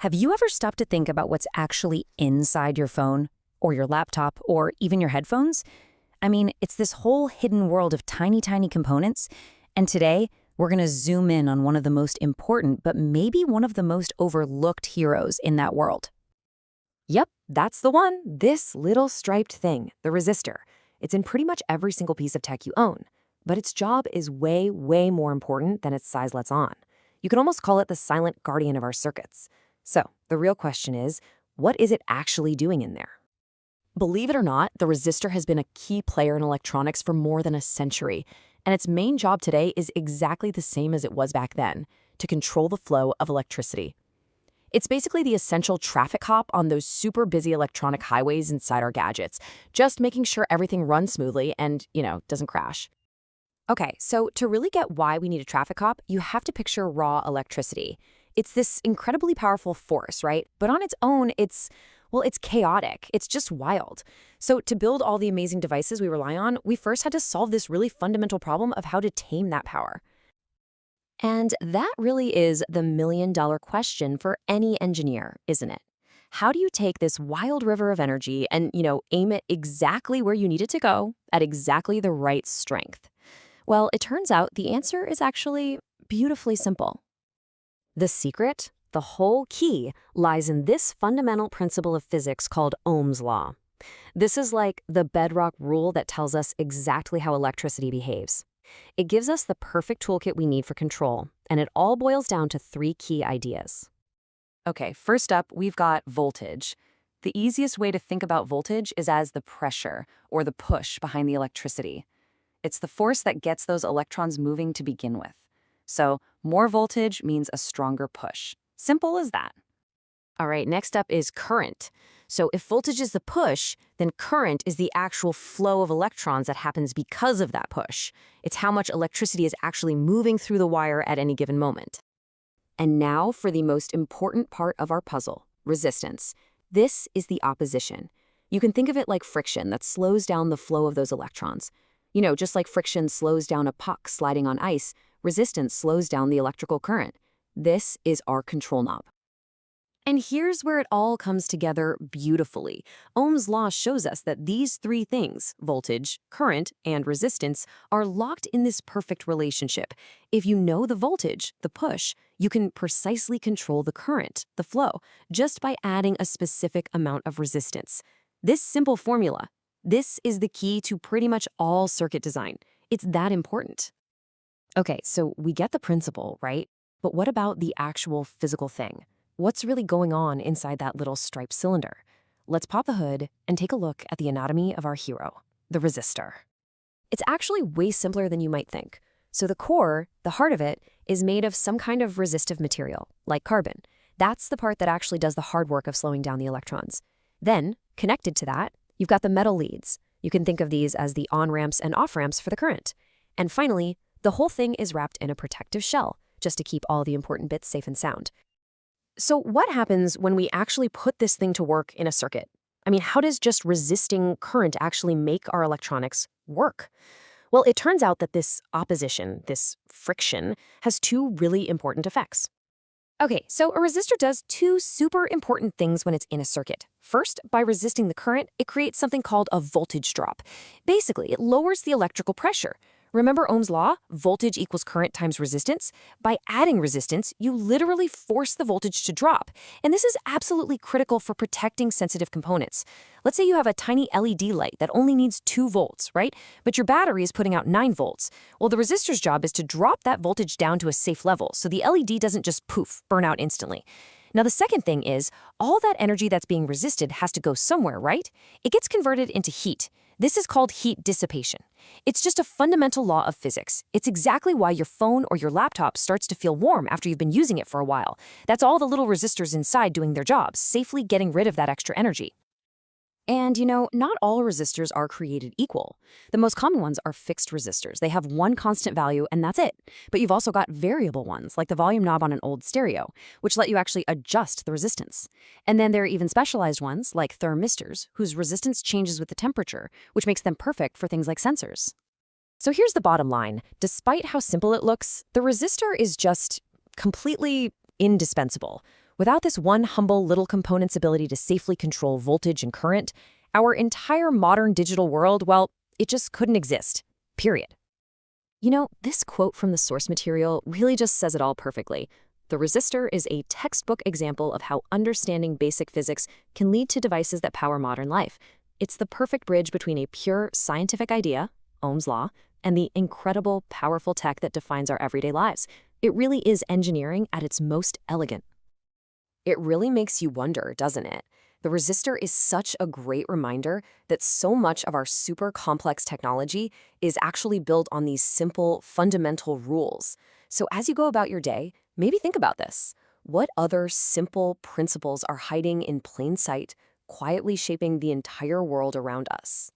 Have you ever stopped to think about what's actually inside your phone, or your laptop, or even your headphones? I mean, it's this whole hidden world of tiny, tiny components, and today we're going to zoom in on one of the most important, but maybe one of the most overlooked heroes in that world. Yep, that's the one. This little striped thing, the resistor. It's in pretty much every single piece of tech you own. But its job is way, way more important than its size lets on. You can almost call it the silent guardian of our circuits. So, the real question is, what is it actually doing in there? Believe it or not, the resistor has been a key player in electronics for more than a century, and its main job today is exactly the same as it was back then, to control the flow of electricity. It's basically the essential traffic cop on those super busy electronic highways inside our gadgets, just making sure everything runs smoothly and, doesn't crash. Okay, so to really get why we need a traffic cop, you have to picture raw electricity. It's this incredibly powerful force, right? But on its own, it's chaotic. It's just wild. So to build all the amazing devices we rely on, we first had to solve this really fundamental problem of how to tame that power. And that really is the million-dollar question for any engineer, isn't it? How do you take this wild river of energy and, aim it exactly where you need it to go at exactly the right strength? Well, it turns out the answer is actually beautifully simple. The secret, the whole key, lies in this fundamental principle of physics called Ohm's law. This is like the bedrock rule that tells us exactly how electricity behaves. It gives us the perfect toolkit we need for control, and it all boils down to three key ideas. Okay, first up, we've got voltage. The easiest way to think about voltage is as the pressure, or the push behind the electricity. It's the force that gets those electrons moving to begin with. So, more voltage means a stronger push. Simple as that. All right, next up is current. So if voltage is the push, then current is the actual flow of electrons that happens because of that push. It's how much electricity is actually moving through the wire at any given moment. And now for the most important part of our puzzle, resistance. This is the opposition. You can think of it like friction that slows down the flow of those electrons. Just like friction slows down a puck sliding on ice, resistance slows down the electrical current. This is our control knob. And here's where it all comes together beautifully. Ohm's law shows us that these three things, voltage, current, and resistance, are locked in this perfect relationship. If you know the voltage, the push, you can precisely control the current, the flow, just by adding a specific amount of resistance. This simple formula, this is the key to pretty much all circuit design. It's that important. Okay, so we get the principle, right? But what about the actual physical thing? What's really going on inside that little striped cylinder? Let's pop the hood and take a look at the anatomy of our hero, the resistor. It's actually way simpler than you might think. So the core, the heart of it, is made of some kind of resistive material, like carbon. That's the part that actually does the hard work of slowing down the electrons. Then, connected to that, you've got the metal leads. You can think of these as the on-ramps and off-ramps for the current. And finally, the whole thing is wrapped in a protective shell, just to keep all the important bits safe and sound. So what happens when we actually put this thing to work in a circuit? I mean, how does just resisting current actually make our electronics work? Well, it turns out that this opposition, this friction, has two really important effects. Okay, so a resistor does two super important things when it's in a circuit. First, by resisting the current, it creates something called a voltage drop. Basically, it lowers the electrical pressure. Remember Ohm's law? Voltage equals current times resistance? By adding resistance, you literally force the voltage to drop. And this is absolutely critical for protecting sensitive components. Let's say you have a tiny LED light that only needs 2 volts, right? But your battery is putting out 9 volts. Well, the resistor's job is to drop that voltage down to a safe level so the LED doesn't just poof, burn out instantly. Now, the second thing is, all that energy that's being resisted has to go somewhere, right? It gets converted into heat. This is called heat dissipation. It's just a fundamental law of physics. It's exactly why your phone or your laptop starts to feel warm after you've been using it for a while. That's all the little resistors inside doing their jobs, safely getting rid of that extra energy. And not all resistors are created equal. The most common ones are fixed resistors. They have one constant value and that's it. But you've also got variable ones, like the volume knob on an old stereo, which let you actually adjust the resistance. And then there are even specialized ones, like thermistors, whose resistance changes with the temperature, which makes them perfect for things like sensors. So here's the bottom line. Despite how simple it looks, the resistor is just completely indispensable. Without this one humble little component's ability to safely control voltage and current, our entire modern digital world, well, it just couldn't exist. Period. You know, this quote from the source material really just says it all perfectly. The resistor is a textbook example of how understanding basic physics can lead to devices that power modern life. It's the perfect bridge between a pure scientific idea, Ohm's law, and the incredible, powerful tech that defines our everyday lives. It really is engineering at its most elegant. It really makes you wonder, doesn't it? The resistor is such a great reminder that so much of our super complex technology is actually built on these simple, fundamental rules. So as you go about your day, maybe think about this. What other simple principles are hiding in plain sight, quietly shaping the entire world around us?